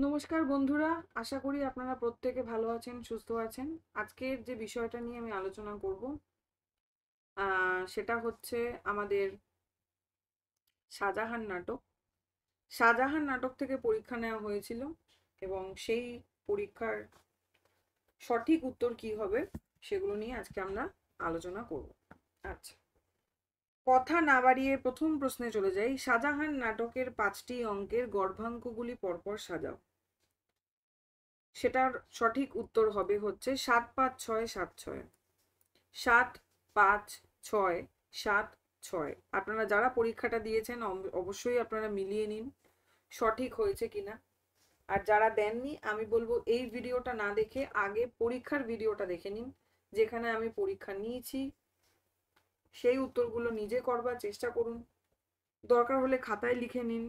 নমস্কার বন্ধুরা, আশা করি আপনারা প্রত্যেকে ভালো আছেন, সুস্থ আছেন। আজকের যে বিষয়টা নিয়ে আমি আলোচনা করব সেটা হচ্ছে আমাদের শাহজাহান নাটক। শাহজাহান নাটক থেকে পরীক্ষা নেওয়া হয়েছিল এবং সেই পরীক্ষার সঠিক উত্তর কি হবে সেগুলো নিয়ে আজকে আমরা আলোচনা করব। আচ্ছা, কথা না বাড়িয়ে প্রথম প্রশ্নে চলে যাই। শাহজাহান নাটকের 5টি অঙ্কের গর্ভাঙ্কগুলি পরপর সাজাও। সেটার সঠিক উত্তর হবে হচ্ছে 7 5 6 7 6। 7 5 6 7 6। আপনারা যারা পরীক্ষাটা দিয়েছেন অবশ্যই আপনারা মিলিয়ে নিন সঠিক হয়েছে কিনা। আর যারা দেননি আমি বলবো এই ভিডিওটা না দেখে আগে পরীক্ষার ভিডিওটা দেখে নিন, যেখানে আমি পরীক্ষা নিয়েছি। সেই উত্তরগুলো নিজে করবার চেষ্টা করুন। দরকার হলে খাতায় লিখে নিন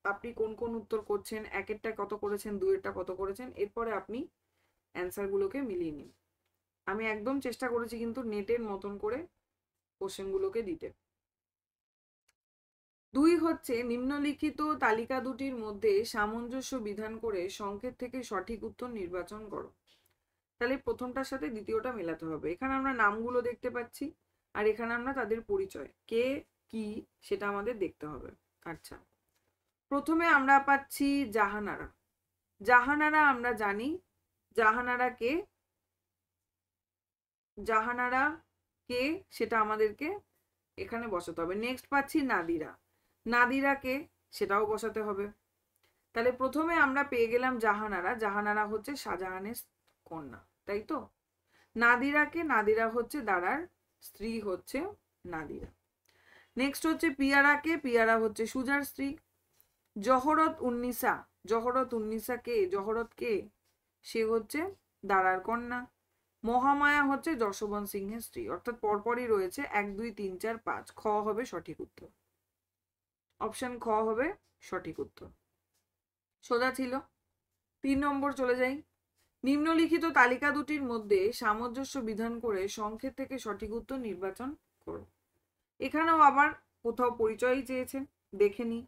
আপনি কোন কোন উত্তর করছেন, একেরটা কত করেছেন, দুয়েরটা কত করেছেন, এরপরে আপনি অ্যান্সারগুলোকে মিলিয়ে নিন। আমি একদম চেষ্টা করেছি কিন্তু নেটের মতন করে কোশ্চেনগুলোকে দিতে। 2 হচ্ছে নিম্নলিখিত তালিকা দুটির মধ্যে সামঞ্জস্য বিধান করে সংকেত থেকে সঠিক উত্তর নির্বাচন করো। তাহলে প্রথমটার সাথে দ্বিতীয়টা মেলাতে হবে। এখানে আমরা নামগুলো দেখতে পাচ্ছি আর এখানে আমরা তাদের পরিচয় কে কি সেটা আমাদের দেখতে হবে। আচ্ছা, প্রথমে আমরা পাচ্ছি জাহানারা। জাহানারা আমরা জানি জাহানারা কে, জাহানারা কে সেটা আমাদেরকে এখানে বসাতে হবে। নেক্সট পাচ্ছি নাদিরা। নাদিরা কে সেটাও বসাতে হবে। তাহলে প্রথমে আমরা পেয়ে গেলাম জাহানারা। জাহানারা হচ্ছে শাহজাহানের কন্যা, তাই তো। নাদিরা কে, নাদিরা হচ্ছে দারার স্ত্রী, হচ্ছে নাদিরা। নেক্সট হচ্ছে পিয়ারা কে, পিয়ারা হচ্ছে সুজার স্ত্রী। জহরত উন্নিসা, জহরত উন্নিসা কে, জহরত কে, সে হচ্ছে দারার কন্যা। মহামায়া হচ্ছে যশবন্ত সিংহের স্ত্রী। অর্থাৎ পরপরই রয়েছে 1 2 3 4 5। খ হবে সঠিক উত্তর। অপশন খ হবে সঠিক উত্তর। সোজা ছিল। 3 নম্বর চলে যাই। নিম্নলিখিত তালিকা দুটির মধ্যে সামঞ্জস্য বিধান করে সংক্ষেপ থেকে সঠিক উত্তর নির্বাচন করো। এখানেও আবার কোথাও পরিচয়ই চেয়েছেন, দেখে নি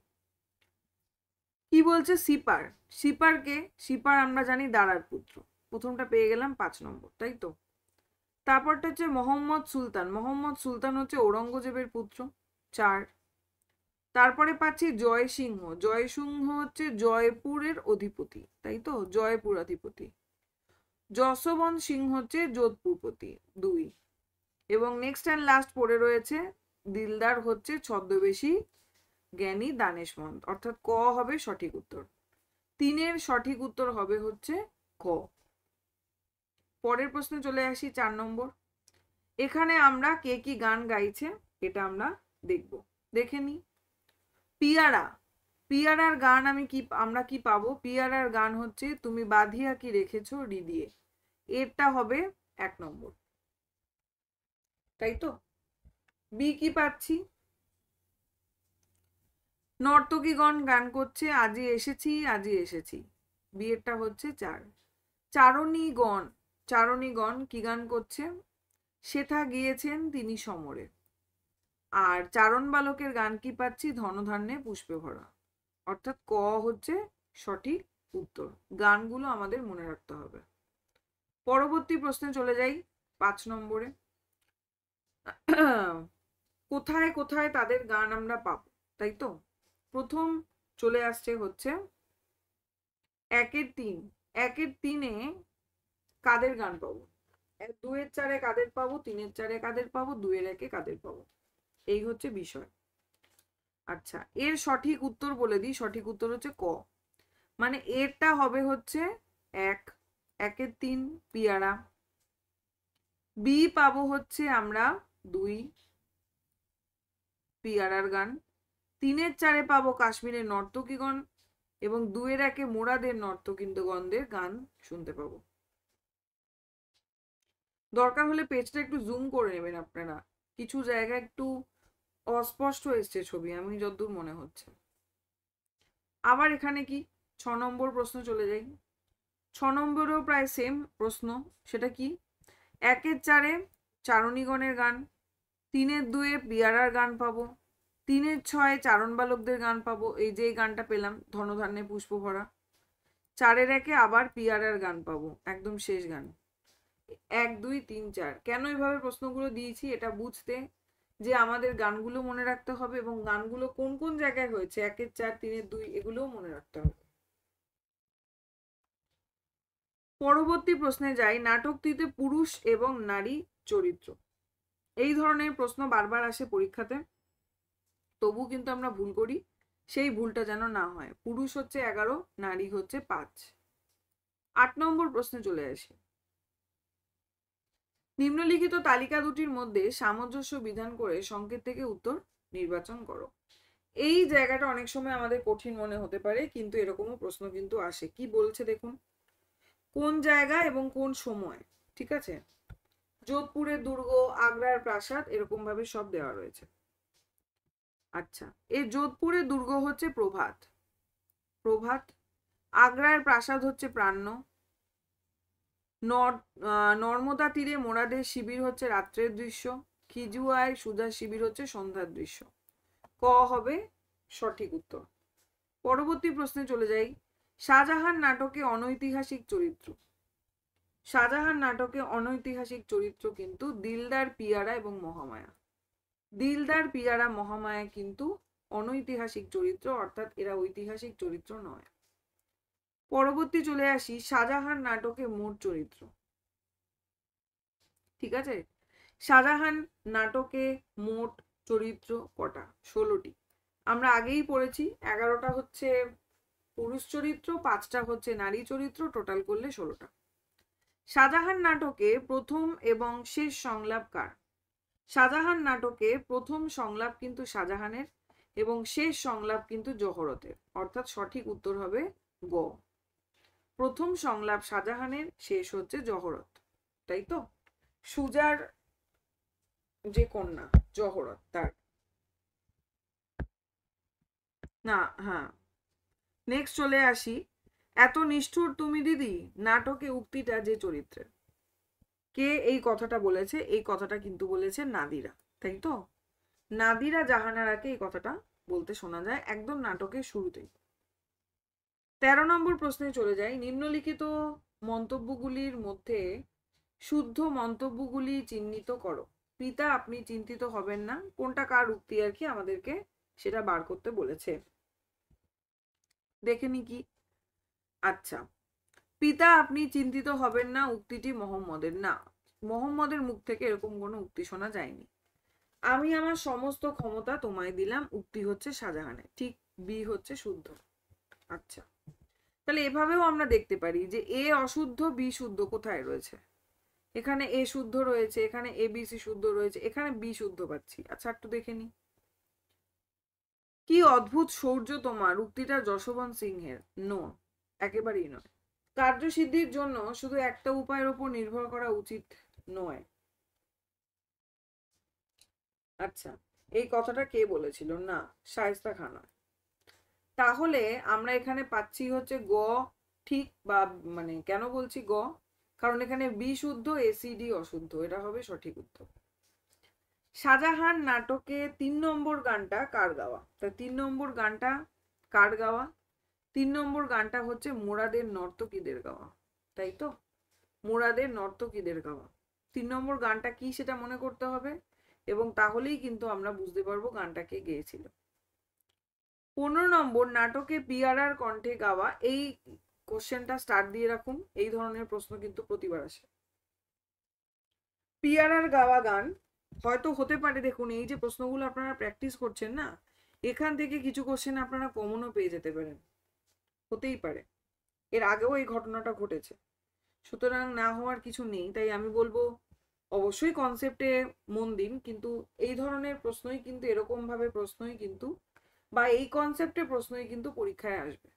কি বলছে। সিপার, সিপারকে, সিপার আমরা জানি দারার পুত্র। প্রথমটা পেয়ে গেলাম 5 নম্বর, তাই তো। তারপরটা হচ্ছে মোহাম্মদ সুলতান। মোহাম্মদ সুলতান হচ্ছে ঔরঙ্গজেবের পুত্র, 4। তারপরে পাচ্ছি জয় সিংহ। জয় সিংহ হচ্ছে জয়পুরের অধিপতি, তাই তো, জয়পুর অধিপতি। যশবন্ত সিংহ হচ্ছে যোধপুরপতি, 2। এবং নেক্সট অ্যান্ড লাস্ট পড়ে রয়েছে দিলদার হচ্ছে ছদ্মবেশী জ্ঞানী দানেশমন্ত। অর্থাৎ ক হবে সঠিক উত্তর। 3-এর সঠিক উত্তর হবে হচ্ছে ক। পরের প্রশ্নে চলে আসি, 4 নম্বর। এখানে আমরা কে কি গান গাইছে এটা আমরা দেখব, দেখে নি। পিয়ারা, পিয়ারার গান আমরা কি পাবো। পিয়ারার গান হচ্ছে তুমি বাঁধিয়া কি রেখেছো হৃদিয়ে। এরটা হবে 1 নম্বর, তাই তো। বি কি পাচ্ছি, নর্তকীগণ গান করছে আজি এসেছি আজি এসেছি। বিয়েরটা হচ্ছে 4। চারণীগণ, চারণীগণ কি গান করছে, সেথা গিয়েছেন তিনি সমরে। আর চারণ বালকের গান কি পাচ্ছি, ধনধান্যে পুষ্পে ভরা। অর্থাৎ ক হচ্ছে সঠিক উত্তর। গানগুলো আমাদের মনে রাখতে হবে। পরবর্তী প্রশ্নে চলে যাই, 5 নম্বরে। কোথায় কোথায় তাদের গান আমরা পাবো, তাই তো। প্রথম চলে আসছে হচ্ছে 1-এর 3। 1-এর 3-এ কাদের গান পাবো, 2-এর 4-এ কাদের পাবো, 3-এর 4-এ কাদের পাবো, 2-এর 1-এ কাদের পাবো, এই হচ্ছে বিষয়। আচ্ছা, এর সঠিক উত্তর বলে দিই। সঠিক উত্তর হচ্ছে ক। মানে এরটা হবে হচ্ছে 1, 1-এর 3 পিয়ারা। বি পাবো হচ্ছে আমরা 2 পিয়ারার গান। 3-এর 4-এ পাবো কাশ্মীরের নর্তকীগণ এবং 2-এর 1-এ মোরাদের নর্তকীগণদের গান শুনতে পাবো। দরকার হলে পেজটা একটু জুম করে নেবেন আপনারা, কিছু জায়গা একটু অস্পষ্ট এসছে ছবি, আমি যতদূর মনে হচ্ছে। আবার এখানে কি 6 নম্বর প্রশ্ন চলে যাই। 6 নম্বরেও প্রায় সেম প্রশ্ন। সেটা কি, 1-এর 4-এ চারণীগণের গান, 3-এর 2-এ পিয়ারার গান পাবো, 3-এর 6-এ চারণ বালকদের গান পাবো। এই যে গানটা পেলাম, ধনধান্যে পুষ্প ভরা। 4-এর 1-এ আবার পিয়ারার গান পাবো, একদম শেষ গান। 1 2 3 4। কেন এইভাবে প্রশ্নগুলো দিয়েছি এটা বুঝতে, যে আমাদের গানগুলো মনে রাখতে হবে এবং গানগুলো কোন কোন জায়গায় হয়েছে, 1-এর 4 3-এর 2 এগুলোও মনে রাখতে হবে। পরবর্তী প্রশ্নে যাই। নাটকটিতে পুরুষ এবং নারী চরিত্র, এই ধরনের প্রশ্ন বারবার আসে পরীক্ষাতে, তবু কিন্তু আমরা ভুল করি, সেই ভুলটা যেন না হয়। পুরুষ হচ্ছে 11, নারী হচ্ছে 5। 8 নম্বর প্রশ্নে চলে আসি। নিম্নলিখিত তালিকা দুটির মধ্যে সামঞ্জস্য বিধান করে সংকেত থেকে উত্তর নির্বাচন করো। এই জায়গাটা অনেক সময় আমাদের কঠিন মনে হতে পারে, কিন্তু এরকমও প্রশ্ন কিন্তু আসে। কি বলছে দেখুন, কোন জায়গা এবং কোন সময়, ঠিক আছে, যোধপুরের দুর্গ, আগ্রার প্রাসাদ, এরকম ভাবে সব দেওয়া রয়েছে। আচ্ছা, এই যোধপুরের দুর্গ হচ্ছে প্রভাত, প্রভাত। আগ্রার প্রাসাদ হচ্ছে প্রাণ্য। নর্মদা তীরে মোরাদের শিবির হচ্ছে রাত্রের দৃশ্য। খিজুয়ায় সুধার শিবির হচ্ছে সন্ধ্যার দৃশ্য। ক হবে সঠিক উত্তর। পরবর্তী প্রশ্নে চলে যাই। শাহজাহান নাটকে অনৈতিহাসিক চরিত্র, শাহজাহান নাটকে অনৈতিহাসিক চরিত্র কিন্তু দিলদার, পিয়ারা এবং মহামায়া। দিলদার, পিয়ারা, মহামায়া কিন্তু অনৈতিহাসিক চরিত্র, অর্থাৎ এরা ঐতিহাসিক চরিত্র নয়। পরবর্তী চলে আসি। শাহজাহান নাটকে মোট চরিত্র, ঠিক আছে, শাহজাহান নাটকে মোট চরিত্র কটা? 16টি। আমরা আগেই পড়েছি, 11টা হচ্ছে পুরুষ চরিত্র, 5টা হচ্ছে নারী চরিত্র, টোটাল করলে 16টা। শাহজাহান নাটকে প্রথম এবং শেষ সংলাপ কার? শাহজাহান নাটকে প্রথম সংলাপ কিন্তু শাহজাহানের এবং শেষ সংলাপ কিন্তু জহরতের, অর্থাৎ সঠিক উত্তর হবে গ। প্রথম সংলাপ শাহজাহানের, শেষ হচ্ছে জহরত, তাই তো? সুজার যে কন্যা জহরত, তার না। হ্যাঁ, নেক্সট চলে আসি। এত নিষ্ঠুর তুমি দিদি নাটকে উক্তিটা যে চরিত্রের, কে এই কথাটা বলেছে? এই কথাটা কিন্তু বলেছে নাদিরা, তাই তো? নাদিরা জাহানারাকে এই কথাটা বলতে শোনা যায় একদম নাটকের শুরুতেই। 13 নম্বর প্রশ্নে চলে যাই। নিম্নলিখিত মন্তব্যগুলির মধ্যে শুদ্ধ মন্তব্যগুলি চিহ্নিত করো। পিতা আপনি চিন্তিত হবেন না, কোনটা কার উক্তি আর কি, আমাদেরকে সেটা বার করতে বলেছে। দেখে নি কি? আচ্ছা, পিতা আপনি চিন্তিত হবেন না উক্তিটি মোহাম্মদের। না, মোহাম্মদের মুখ থেকে এরকম কোনো উক্তি শোনা যায়নি। আমি আমার সমস্ত ক্ষমতা তোমায় দিলাম, উক্তি হচ্ছে শাহজাহানের, ঠিক বি হচ্ছে শুদ্ধ। আচ্ছা, তাহলে এভাবেও আমরা দেখতে পারি যে এ অশুদ্ধ, বি শুদ্ধ কোথায় রয়েছে? এখানে এ শুদ্ধ রয়েছে, এখানে এ বি সি শুদ্ধ রয়েছে, এখানে বি শুদ্ধ পাচ্ছি। আচ্ছা, একটু দেখে নি। কি অদ্ভুত শৌর্য তোমার, উক্তিটা যশবন্ত সিংহের। নো, একেবারেই নয়। কার্যসিদ্ধির জন্য শুধু একটা উপায়ের উপর নির্ভর করা উচিত নয়। আচ্ছা, এই কথাটা কে বলেছিল? না, শায়েস্তা খান। তাহলে আমরা এখানে পাচ্ছি হচ্ছে গ ঠিক, বা মানে কেন বলছি গ, কারণ এখানে বি শুদ্ধ, এসিডি অশুদ্ধ, এটা হবে সঠিক উত্তর। শাহজাহান নাটকে 3 নম্বর গানটা কার গাওয়া? তা 3 নম্বর গানটা কার গাওয়া? 3 নম্বর গানটা হচ্ছে মোরাদের নর্তকীদের গাওয়া, তাই তো? মোরাদের নর্তকীদের গাওয়া। 3 নম্বর গানটা কি সেটা মনে করতে হবে, এবং তাহলেই কিন্তু আমরা বুঝতে পারবো গানটা কে গেয়েছিল। 15 নম্বর নাটকে পিয়ারার কণ্ঠে গাওয়া, এই কোশ্চেনটা স্টার্ট দিয়ে রাখুন, এই ধরনের প্রশ্ন কিন্তু প্রতিবার আসে। পিয়ারার গাওয়া গান হয়তো হতে পারে, দেখুন এই যে প্রশ্নগুলো আপনারা প্র্যাকটিস করছেন না, এখান থেকে কিছু কোশ্চেন আপনারা কমনও পেয়ে যেতে পারেন, হতেই পারে। এর আগেও এই ঘটনাটা ঘটেছে, সুতরাং না হওয়ার কিছু নেই। তাই আমি বলবো অবশ্যই কনসেপ্টে মন দিন, কিন্তু এই ধরনের প্রশ্নই কিন্তু, এরকম ভাবে প্রশ্নই কিন্তু, বা এই কনসেপ্টে প্রশ্নই কিন্তু পরীক্ষায় আসবে।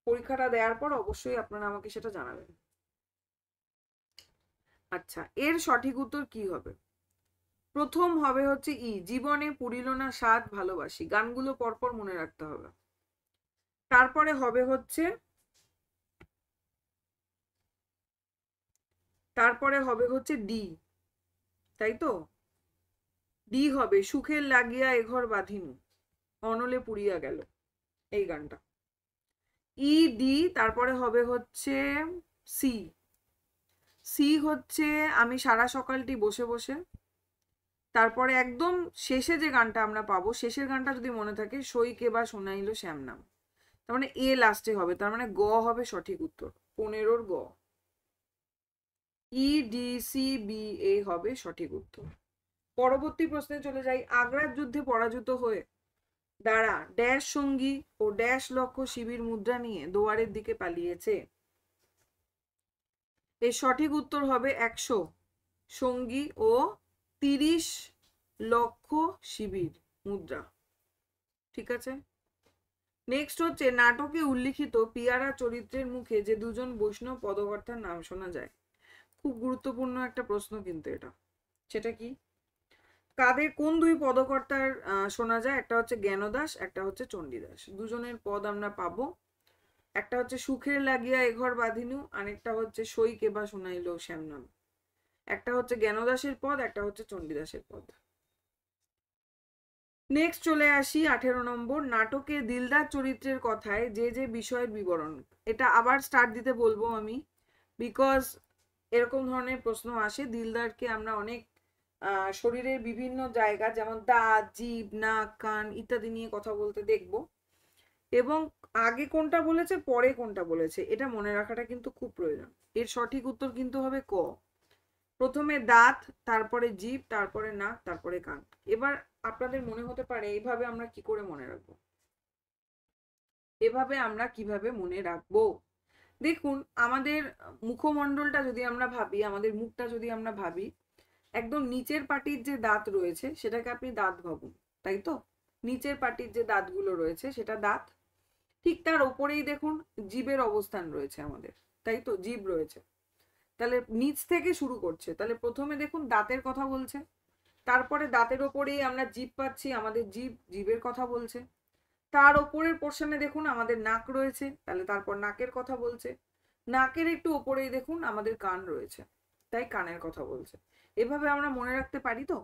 পরীক্ষাটা দেওয়ার পর অবশ্যই আপনারা আমাকে সেটা জানাবেন। আচ্ছা, এর সঠিক উত্তর কি হবে? প্রথম হবে হচ্ছে ই, জীবনে পুরিল না স্বাদ ভালোবাসি। গানগুলো পরপর মনে রাখতে হবে। তারপরে হবে হচ্ছে ডি, তাই তো? ডি হবে সুখের লাগিয়া এঘর বাঁধিনু, অনলে পুড়িয়া গেল, এই গানটা। ই ডি, তারপরে হবে হচ্ছে সি। সি হচ্ছে আমি সারা সকালটি বসে বসে। তারপরে একদম শেষে যে গানটা আমরা পাবো, শেষের গানটা যদি মনে থাকে, সই কে বা শোনাইল শ্যাম নাম, তার মানে এ লাস্টে হবে, তার মানে গ হবে সঠিক উত্তর, 15 গ। E D C B A হবে সঠিক উত্তর। পরবর্তী প্রশ্নে চলে যাই। আগ্রার যুদ্ধে পরাজিত হয়ে দ্বারা ড্যাশ সঙ্গী ও ড্যাশ লক্ষ্য শিবির মুদ্রা নিয়ে দুয়ারের দিকে পালিয়েছে। এর সঠিক উত্তর হবে 100 সঙ্গী ও 30 লক্ষ শিবির মুদ্রা। ঠিক আছে। নেক্সট হচ্ছে নাটকে উল্লিখিত পিয়ারা চরিত্রের মুখে যে দুজন বৈষ্ণব পদকর্তার নাম শোনা যায়। খুব গুরুত্বপূর্ণ একটা প্রশ্ন কিন্তু এটা। সেটা কি? কাদের কোন দুই পদকর্তার শোনা যায়? একটা হচ্ছে জ্ঞানদাস, একটা হচ্ছে চণ্ডীদাস। দুজনের পদ আমরা পাবো। একটা হচ্ছে সুখের লাগিয়া এঘর বাঁধিনু, আরেকটা হচ্ছে সই কেবা শোনাইল শ্যামনাম। একটা হচ্ছে জ্ঞানদাসের পদ, একটা হচ্ছে চণ্ডীদাসের পদ। নেক্সট চলে আসি 18 নম্বর। নাটকে দিলদার চরিত্রের কথায় যে যে বিষয়ের বিবরণ। এটা আবার স্টার্ট দিতে বলবো আমি, বিকজ এরকম ধরনের প্রশ্ন আসে। দিলদারকে আমরা অনেক শরীরের বিভিন্ন জায়গা, যেমন দাঁত, জিভ, নাক, কান ইত্যাদি নিয়ে কথা বলতে দেখবো, এবং আগে কোনটা বলেছে পরে কোনটা বলেছে এটা মনে রাখাটা কিন্তু খুব প্রয়োজন। এর সঠিক উত্তর কিন্তু হবে ক, প্রথমে দাঁত, তারপরে জিভ, তারপরে নাক, তারপরে কান। এবার আপনাদের মনে হতে পারে এইভাবে আমরা কি করে মনে রাখবো, এভাবে আমরা কিভাবে মনে রাখবো? দেখুন, আমাদের মুখমণ্ডলটা যদি আমরা ভাবি, আমাদের মুখটা যদি আমরা ভাবি, একদম নিচের পাটির যে দাঁত রয়েছে সেটাকে আপনি দাঁত ভাবুন, তাই তো? নিচের পাটির যে দাঁতগুলো রয়েছে সেটা দাঁত। ঠিক তার ওপরেই দেখুন জিভের অবস্থান রয়েছে আমাদের, তাই তো? জিভ রয়েছে। তাহলে নিচ থেকে শুরু করছে, তাহলে প্রথমে দেখুন দাঁতের কথা বলছে, তারপরে দাঁতের ওপরেই আমরা জিভ পাচ্ছি, আমাদের জিভের কথা বলছে। তার ওপরের পোর্শনে দেখুন আমাদের নাক রয়েছে, তাহলে তারপর নাকের কথা বলছে। নাকের একটু ওপরেই দেখুন আমাদের কান রয়েছে, তাই কানের কথা বলছে। এভাবে আমরা মনে রাখতে পারি তো?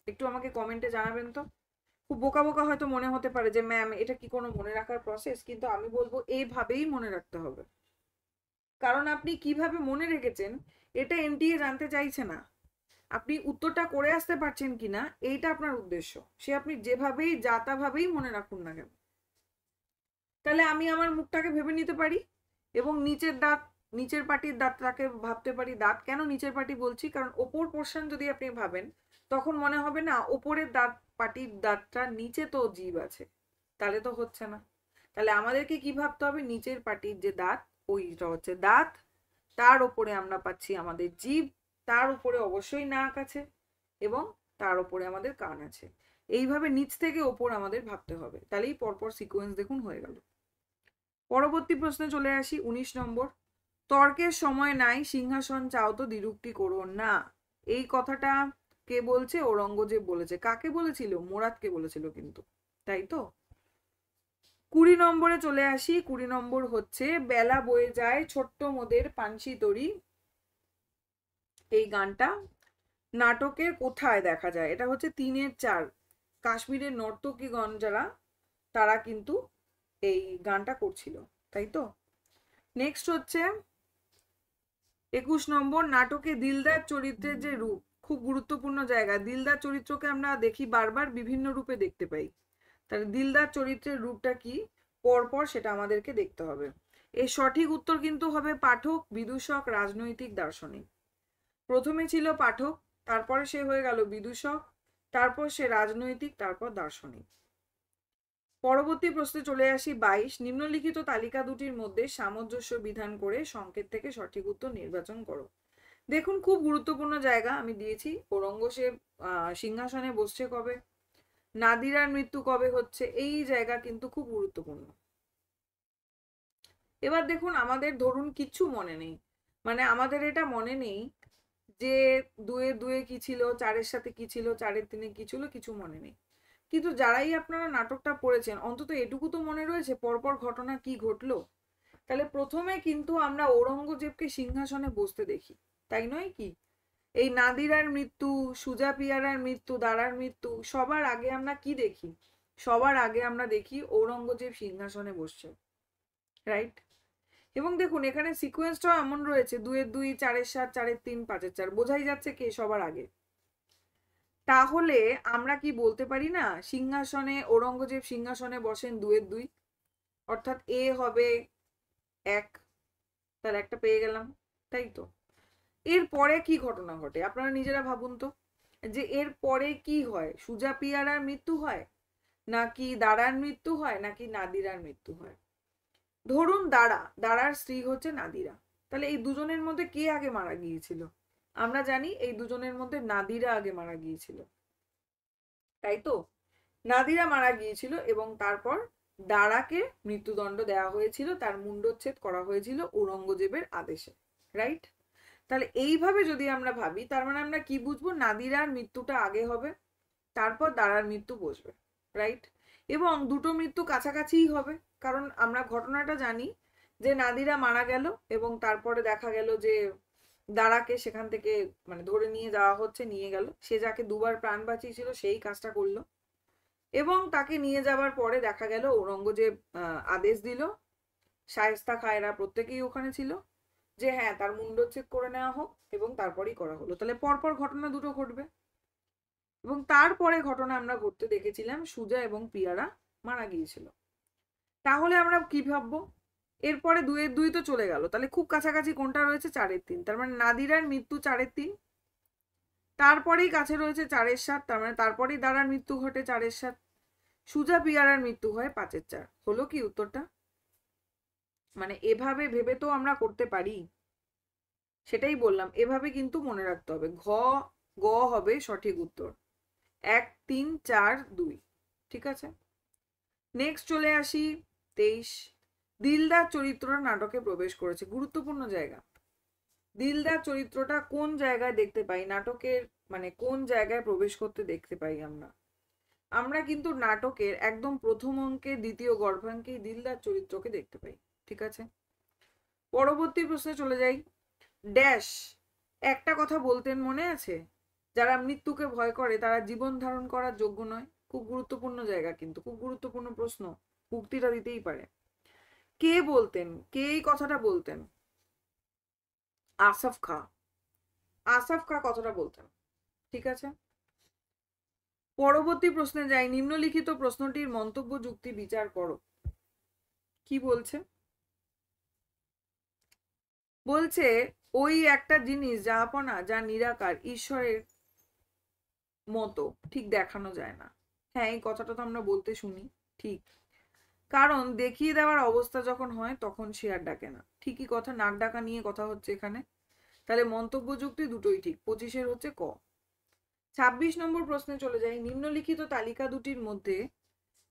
একটু আমাকে কমেন্টে জানাবেন তো। খুব বোকা বোকা হয়তো মনে হতে পারে যে ম্যাম এটা কি কোনো মনে রাখার প্রসেস, কিন্তু আমি বলবো এইভাবেই মনে রাখতে হবে। কারণ আপনি কিভাবে মনে রেখেছেন এটা এনটিএ জানতে চাইছে না, আপনি উত্তরটা করে আসতে পারছেন কিনা এইটা আপনার উদ্দেশ্য। সে আপনি যেভাবেই যাতাভাবেই মনে রাখুন না কেন। তাহলে আমি আমার মুখটাকে ভেবে নিতে পারি, এবং নিচের দাঁত, নিচের পাটির দাঁতটাকে ভাবতে পারি। দাঁত কেন নিচের পাটি বলছি, কারণ ওপর পোর্শন যদি আপনি ভাবেন তখন মনে হবে না ওপরের দাঁত, পাটির দাঁতটা নিচে তো জীব আছে, তাহলে তো হচ্ছে না। তাহলে আমাদেরকে কি ভাবতে হবে, নিচের পাটির যে দাঁত ওইটা হচ্ছে দাঁত, তার উপরে আমরা পাচ্ছি আমাদের জীব, তার উপরে অবশ্যই নাক আছে, এবং তার উপরে আমাদের কান আছে। এইভাবে নিচ থেকে ওপর আমাদের ভাবতে হবে, তাহলেই পরপর সিকোয়েন্স দেখুন হয়ে গেল। পরবর্তী প্রশ্নে চলে আসি 19 নম্বর। তর্কের সময় নাই, সিংহাসন চাও তো দ্বিরুক্তি করো না। এই কথাটা কে বলছে? ঔরঙ্গজেব বলেছে। কাকে বলেছিল? মুরাদকে বলেছিল কিন্তু, তাই তো? 20 নম্বরে চলে আসি। 20 নম্বর হচ্ছে বেলা বয়ে যায় ছোট্ট মোদের পানসি তরি। এই গানটা নাটকের কোথায় দেখা যায়? এটা হচ্ছে 3-4 কাশ্মীরের নর্তকীগণ যারা, তারা কিন্তু এই গানটা করছিল, তাই তো? নেক্সট হচ্ছে 21 নম্বর। নাটকে দিলদার চরিত্রের যে রূপ, খুব গুরুত্বপূর্ণ জায়গা। দিলদার চরিত্রকে আমরা দেখি বারবার বিভিন্ন রূপে দেখতে পাই, তাহলে দিলদার চরিত্রের রূপটা কি পরপর সেটা আমাদেরকে দেখতে হবে। এর সঠিক উত্তর কিন্তু হবে পাঠক, বিদূষক, রাজনৈতিক, দার্শনিক। প্রথমে ছিল পাঠক, তারপরে সে হয়ে গেল বিদূষক, তারপর সে রাজনৈতিক, তারপর দার্শনিক। পরবর্তী প্রশ্নে চলে আসি 22। নিম্নলিখিত তালিকা দুটির মধ্যে সামঞ্জস্য বিধান করে সংকেত থেকে সঠিক উত্তর নির্বাচন করো। দেখুন, খুব গুরুত্বপূর্ণ জায়গা আমি দিয়েছি। ঔরঙ্গজেব সিংহাসনে বসছে কবে, নাদিরার মৃত্যু কবে হচ্ছে, এই জায়গা কিন্তু খুব গুরুত্বপূর্ণ। এবার দেখুন, আমাদের ধরুন কিচ্ছু মনে নেই, মানে আমাদের এটা মনে নেই যে 2-2 কি ছিল, 4-এর সাথে কি ছিল, 4-3 কি ছিল, কিছু মনে নেই। কিন্তু যারাই আপনারা নাটকটা পড়েছেন অন্তত এটুকু তো মনে রয়েছে পরপর ঘটনা কি ঘটলো। তাহলে প্রথমে কিন্তু আমরা ঔরঙ্গজেবকে সিংহাসনে বসতে দেখি, তাই নয় কি? এই নাদিরার মৃত্যু, সুজা পিয়ারার মৃত্যু, দারার মৃত্যু, সবার আগে আমরা কি দেখি? সবার আগে আমরা দেখি ঔরঙ্গজেব সিংহাসনে বসছে। রাইট? এবং দেখুন এখানে সিকোয়েন্সটাও এমন রয়েছে 2-এর 2, 4-এর 7, 4-এর 3, 5-এর 4, বোঝাই যাচ্ছে কে সবার আগে। তাহলে আমরা কি বলতে পারি না সিংহাসনে ঔরঙ্গজেব সিংহাসনে বসেন 2-এর 2, অর্থাৎ এ হবে 1, তাহলে একটা পেয়ে গেলাম, তাই তো? এর পরে কি ঘটনা ঘটে আপনারা নিজেরা ভাবুন তো, যে এর পরে কি হয়? সুজা পিয়ারার মৃত্যু হয়, নাকি দারার মৃত্যু হয়, নাকি নাদিরার মৃত্যু হয়? ধরুন দারার স্ত্রী হচ্ছে নাদিরা, তাহলে এই দুজনের মধ্যে কে আগে মারা গিয়েছিল? আমরা জানি এই দুজনের মধ্যে নাদিরা আগে মারা গিয়েছিল, তাই তো? নাদিরা মারা গিয়েছিল এবং তারপর দারাকে মৃত্যুদণ্ড দেওয়া হয়েছিল, তার মুন্ডচ্ছেদ করা হয়েছিল ঔরঙ্গজেবের আদেশে, রাইট? তাহলে এইভাবে যদি আমরা ভাবি, তার মানে আমরা কি বুঝবো? নাদিরার মৃত্যুটা আগে হবে, তারপর দারার মৃত্যু বসবে, রাইট? এবং দুটো মৃত্যু কাছাকাছিই হবে, কারণ আমরা ঘটনাটা জানি যে নাদিরা মারা গেল এবং তারপরে দেখা গেল যে দারাকে সেখান থেকে মানে ধরে নিয়ে যাওয়া হচ্ছে, নিয়ে গেল, সে যাকে দুবার প্রাণ বাঁচিয়েছিল সেই কাজটা করলো, এবং তাকে নিয়ে যাওয়ার পরে দেখা গেল ঔরঙ্গজেব আদেশ দিল, শায়েস্তা খায়রা প্রত্যেকেই ওখানে ছিল, যে হ্যাঁ তার মুন্ডচ্ছেদ করে নেওয়া হোক, এবং তারপরেই করা হলো। তাহলে পরপর ঘটনা দুটো ঘটবে, এবং তারপরে ঘটনা আমরা ঘটতে দেখেছিলাম সুজা এবং পিয়ারা মারা গিয়েছিল। তাহলে আমরা কি ভাববো? এরপরে 2-এর 2 তো চলে গেল, তাহলে খুব কাছাকাছি কোনটা রয়েছে? 4-এর 3, তার মানে নাদিরার মৃত্যু 4-এর 3, তারপরেই কাছে রয়েছে 4-এর 7, তার মানে তারপরেই দারার মৃত্যু ঘটে 4-এর 7, সুজা পিয়ারার মৃত্যু হয় 5-এর 4। হলো কি উত্তরটা? মানে এভাবে ভেবে তো আমরা করতে পারি, সেটাই বললাম, এভাবে কিন্তু মনে রাখতে হবে। গ হবে সঠিক উত্তর, 1, 3, 4, 2, ঠিক আছে? নেক্সট চলে আসি 23। দিলদার চরিত্রটা নাটকে প্রবেশ করেছে, গুরুত্বপূর্ণ জায়গা। দিলদার চরিত্রটা কোন জায়গায় দেখতে পাই নাটকের, মানে কোন জায়গায় প্রবেশ করতে দেখতে পাই আমরা কিন্তু নাটকের একদম প্রথম অঙ্কে দ্বিতীয় গর্ভাঙ্কেই দিলদার চরিত্রকে দেখতে পাই, ঠিক আছে? পরবর্তী প্রশ্নে চলে যাই। ড্যাশ একটা কথা বলতেন মনে আছে? যারা মৃত্যুকে ভয় করে তারা জীবন ধারণ করার যোগ্য নয়। খুব গুরুত্বপূর্ণ জায়গা, কিন্তু খুব গুরুত্বপূর্ণ প্রশ্ন, উক্তিটা দিতেই পারে। কে বলতেন? কে এই কথাটা বলতেন? আসফ খা। আসফ খা কথাটা বলতেন, ঠিক আছে? পরবর্তী প্রশ্নে যাই। নিম্নলিখিত প্রশ্নটির মন্তব্য যুক্তি বিচার করো। কি বলছে? বলছে ওই একটা জিনিস যাহাপনা যা নিরাকার, ঈশ্বরের মতো ঠিক দেখানো যায় না। হ্যাঁ, এই কথাটা তো আমরা বলতে শুনি, ঠিক। কারণ দেখিয়ে দেওয়ার অবস্থা যখন হয় তখন সে আর ডাকে না। ঠিকই কথা, নাক ডাকা নিয়ে কথা হচ্ছে এখানে। তাহলে মন্তব্য যুক্তি দুটোই ঠিক। 25-এর হচ্ছে ক। 26 নম্বর প্রশ্নে চলে যাই। নিম্নলিখিত তালিকা দুটির মধ্যে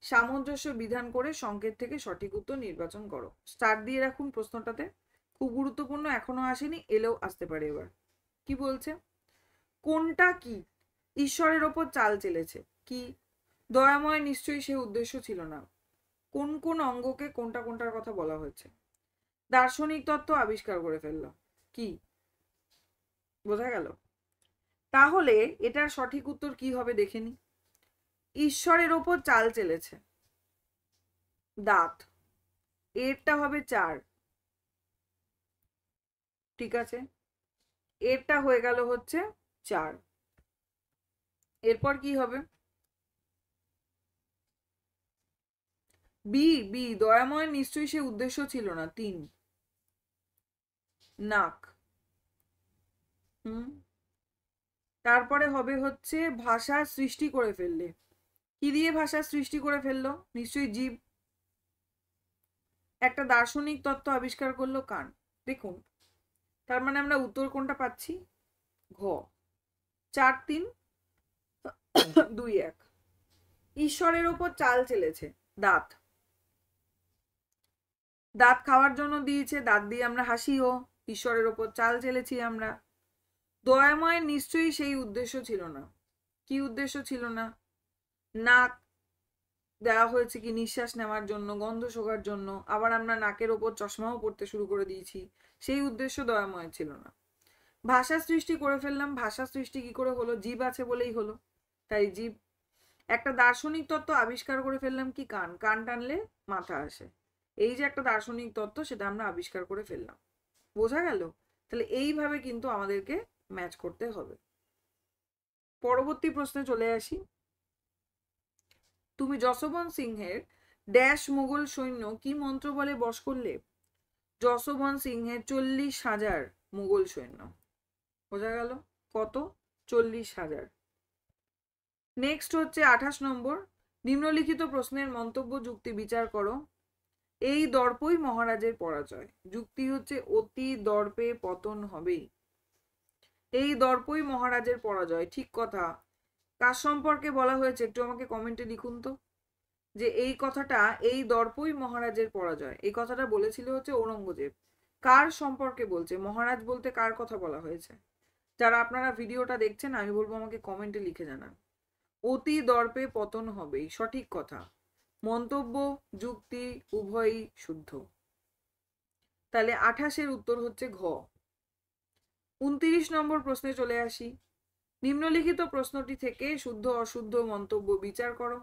সামঞ্জস্য বিধান করে সংকেত থেকে সঠিক উত্তর নির্বাচন করো। স্টার দিয়ে রাখুন প্রশ্নটাতে, খুব গুরুত্বপূর্ণ, এখনো আসেনি, এলেও আসতে পারে এবার। কি বলছে? কোনটা কি ঈশ্বরের ওপর চাল চেলেছে? কি? দয়াময় নিশ্চয়ই সে উদ্দেশ্য ছিল না। কোন কোন অঙ্গকে কোনটা কোনটার কথা বলা হয়েছে? দার্শনিক তত্ত্ব আবিষ্কার করে ফেললো। কি বোঝা গেল? তাহলে এটার সঠিক উত্তর কি হবে দেখে নি। ঈশ্বরের ওপর চাল চেলেছে, দাঁত, এরটা হবে 4, ঠিক আছে? এরটা হয়ে গেল হচ্ছে 4। এরপর কি হবে? বি, বি দয়াময় নিশ্চয়ই সে উদ্দেশ্য ছিল না, 3, নাক। তারপরে হবে হচ্ছে ভাষা সৃষ্টি করে ফেললে। কি দিয়ে ভাষা সৃষ্টি করে ফেললো? নিশ্চয়ই জীব। একটা দার্শনিক তত্ত্ব আবিষ্কার করলো, কান। দেখুন, তার মানে আমরা উত্তর কোনটা পাচ্ছি? ঘ। 4, 3, 2, 1। ঈশ্বরের ওপর চাল চেলেছে, দাঁত। দাঁত খাওয়ার জন্য দিয়েছে, দাঁত দিয়ে আমরা হাসিও। ঈশ্বরের ওপর চাল চেলেছি আমরা। দয়াময়ের নিশ্চয়ই সেই উদ্দেশ্য ছিল না। কি উদ্দেশ্য ছিল না? নাক দেওয়া হয়েছে কি নিঃশ্বাস নেওয়ার জন্য, গন্ধ শোকার জন্য, আবার আমরা নাকের ওপর চশমাও পড়তে শুরু করে দিয়েছি, সেই উদ্দেশ্য দয়াময় ছিল না। ভাষা সৃষ্টি করে ফেললাম, ভাষা সৃষ্টি কি করে হলো? জীব আছে বলেই হলো, তাই জীব। একটা দার্শনিক তত্ত্ব আবিষ্কার করে ফেললাম, কি? কান। কান টানলে মাথা আসে। এই যে একটা দার্শনিক তত্ত্ব, সেটা আমরা আবিষ্কার করে ফেললাম। বোঝা গেল? তাহলে এইভাবে কিন্তু আমাদেরকে ম্যাচ করতে হবে। পরবর্তী প্রশ্নে চলে আসি। তুমি যশোবন্ত সিংহের ড্যাশ মুঘল সৈন্য কি মন্ত্র বলে বশ করলে? যশোবন্ত সিংহের 40,000 মুঘল সৈন্য। বোঝা গেল? কত? 40,000। নেক্সট হচ্ছে 28 নম্বর। নিম্নলিখিত প্রশ্নের মন্তব্য যুক্তি বিচার করো। এই দর্পই মহারাজের পরাজয়। যুক্তি হচ্ছে অতি দর্পে পতন হবেই। এই দর্পই মহারাজের পরাজয়, ঠিক কথা। কার সম্পর্কে বলা হয়েছে একটু আমাকে কমেন্টে লিখুন তো, যে এই কথাটা এই দর্পই মহারাজের পরাজয়, এই কথাটা বলেছিল হচ্ছে ঔরঙ্গজেব। কার সম্পর্কে বলছে? মহারাজ বলতে কার কথা বলা হয়েছে? যারা আপনারা ভিডিওটা দেখছেন, আমি বলবো আমাকে কমেন্টে লিখে জানান। অতি দর্পে পতন হবেই, সঠিক কথা। মন্তব্য যুক্তি উভয়ই শুদ্ধ। তাহলে 28-এর উত্তর হচ্ছে ঘ। 29 নম্বর প্রশ্নে চলে আসি। নিম্নলিখিত প্রশ্নটি থেকে শুদ্ধ অশুদ্ধ মন্তব্য বিচার করো।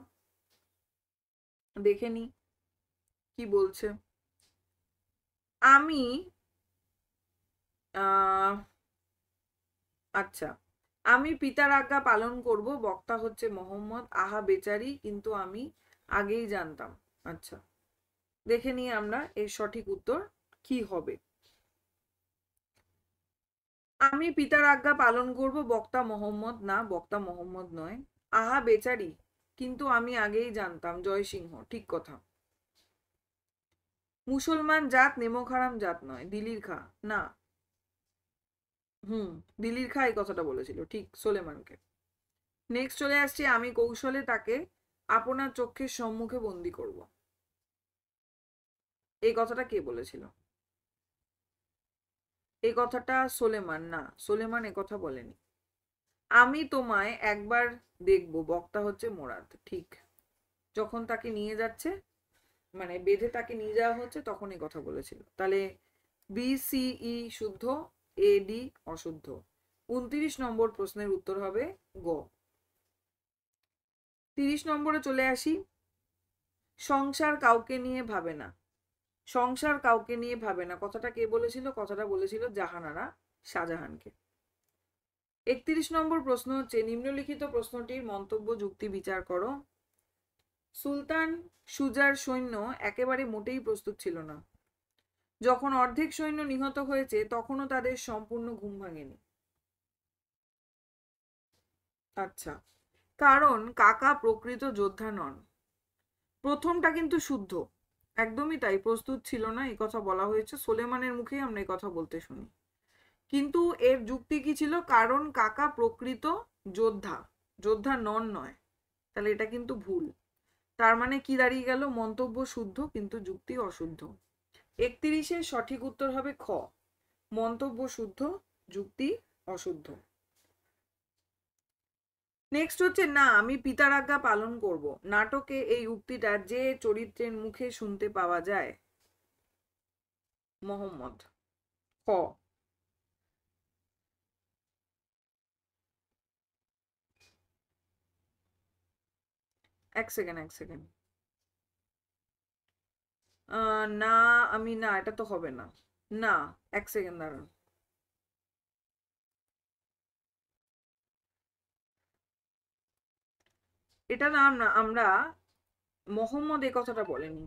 দেখে নি কি বলছে। আমি আচ্ছা, আমি পিতার আজ্ঞা পালন করব, বক্তা হচ্ছে মোহাম্মদ। আহা বেচারি, কিন্তু আমি আগেই জানতাম। আচ্ছা, দেখে নিই আমরা এর সঠিক উত্তর কি হবে। আমি পিতার আজ্ঞা পালন করব, বক্তা মোহাম্মদ না, বক্তা মোহাম্মদ নয়। আহা বেচারি, কিন্তু আমি আগেই জানতাম, জয়সিংহ। ঠিক কথা। মুসলমান জাত নেমক হারাম জাত নয়, দিলির খা না। দিলির খা এই কথাটা বলেছিল, ঠিক, সোলেমানকে। নেক্সট চলে আসছি। আমি কৌশলে তাকে আপনার চোখের সম্মুখে বন্দি করব। এই কথাটা কে বলেছিল? এই কথাটা সোলেমান না, সোলেমান এ কথা বলেনি। আমি তোমায় একবার দেখব, বক্তা হচ্ছে মোরাদ। ঠিক, যখন তাকে নিয়ে যাচ্ছে, মানে বেঁধে তাকে নিয়ে যাওয়া হচ্ছে, তখন এই কথা বলেছিল। তাহলে বিসিই শুদ্ধ, এডি অশুদ্ধ। 29 নম্বর প্রশ্নের উত্তর হবে গ। 30 নম্বরে চলে আসি। সংসার কাউকে নিয়ে ভাবে না। সংসার কাউকে নিয়ে ভাবে না, কথাটা কে বলেছিল? কথাটা বলেছিল জাহানারা শাহজাহানকে। 31 নম্বর প্রশ্ন হচ্ছে নিম্নলিখিত প্রশ্নটির মন্তব্য যুক্তি বিচার করো। সুলতান সুজার সৈন্য একেবারে মোটেই প্রস্তুত ছিল না। যখন অর্ধেক সৈন্য নিহত হয়েছে, তখনও তাদের সম্পূর্ণ ঘুম ভাঙেনি। আচ্ছা, কারণ কাকা প্রকৃত যোদ্ধা নন। প্রথমটা কিন্তু শুদ্ধ, একদমই তাই, প্রস্তুত ছিল না এই কথা বলা হয়েছে, সোলেমানের মুখেই আমরা এই কথা বলতে শুনি। কিন্তু এর যুক্তি কি ছিল? কারণ কাকা প্রকৃত যোদ্ধা, যোদ্ধা নন নয়। তাহলে এটা কিন্তু ভুল। তার মানে কি দাঁড়িয়ে গেল? মন্তব্য শুদ্ধ কিন্তু যুক্তি অশুদ্ধ। 31-এর সঠিক উত্তর হবে খ, মন্তব্য শুদ্ধ যুক্তি অশুদ্ধ। নেক্সট হচ্ছে না, আমি পিতার আজ্ঞা পালন করব। নাটকে এই উক্তিটা যে চরিত্রের মুখে শুনতে পাওয়া যায়? মোহাম্মদ। খ। এক সেকেন্ড। না, আমি না, এটা তো হবে না। না, এক সেকেন্ড দাঁড়ান। এটা না, আমরা মোহাম্মদ এই কথাটা বলেনি,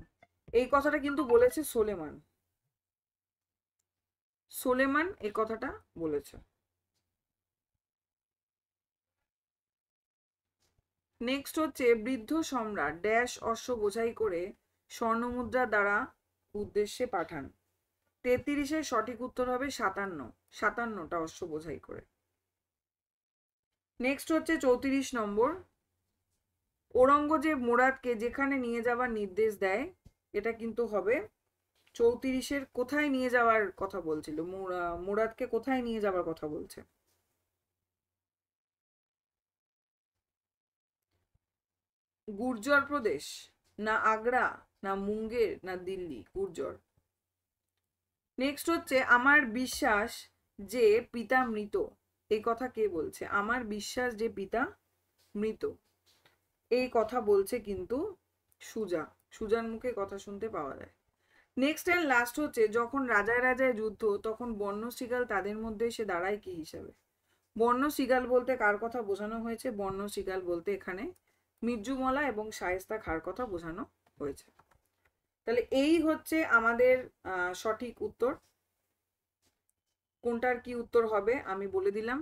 এই কথাটা কিন্তু বলেছে সোলেমান। সোলেমান এই কথাটা বলেছে। নেক্সট হচ্ছে বৃদ্ধ সম্রাট ড্যাশ অশ্ব বোঝাই করে স্বর্ণমুদ্রা দ্বারা উদ্দেশ্যে পাঠান। 33-এর সঠিক উত্তর হবে 57, 57টা অশ্ব বোঝাই করে। নেক্সট হচ্ছে 34 নম্বর। ঔরঙ্গজেব মুরাদকে যেখানে নিয়ে যাওয়ার নির্দেশ দেয়, এটা কিন্তু হবে 34-এর কোথায় নিয়ে যাওয়ার কথা বলছিল? মুরাদকে কোথায় নিয়ে যাওয়ার কথা বলছে? গুর্জর প্রদেশ, না আগ্রা, না মুঙ্গের, না দিল্লি? গুর্জর। নেক্সট হচ্ছে আমার বিশ্বাস যে পিতা মৃত, এই কথা কে বলছে? আমার বিশ্বাস যে পিতা মৃত, এই কথা বলছে কিন্তু সুজা। সুজার মুখে কথা শুনতে পাওয়া যায়। নেক্সট অ্যান্ড লাস্ট হচ্ছে যখন রাজায় রাজায় যুদ্ধ, তখন বন্য শিগাল তাদের মধ্যে সে দাঁড়ায় কি হিসাবে? বন্য শিগাল বলতে কার কথা বোঝানো হয়েছে? বন্য শিগাল বলতে এখানে মির্জুমলা এবং শায়েস্তা খাঁর কথা বোঝানো হয়েছে। তাহলে এই হচ্ছে আমাদের সঠিক উত্তর। কোনটার কি উত্তর হবে আমি বলে দিলাম।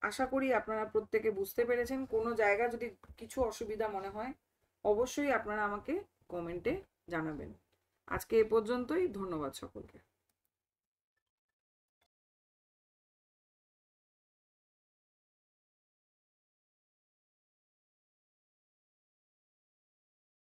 আশা করি আপনারা প্রত্যেকে বুঝতে পেরেছেন। কোনো জায়গা যদি কিছু অসুবিধা মনে হয় অবশ্যই আপনারা আমাকে কমেন্টে জানাবেন। আজকে এ পর্যন্তই। ধন্যবাদ সকলকে।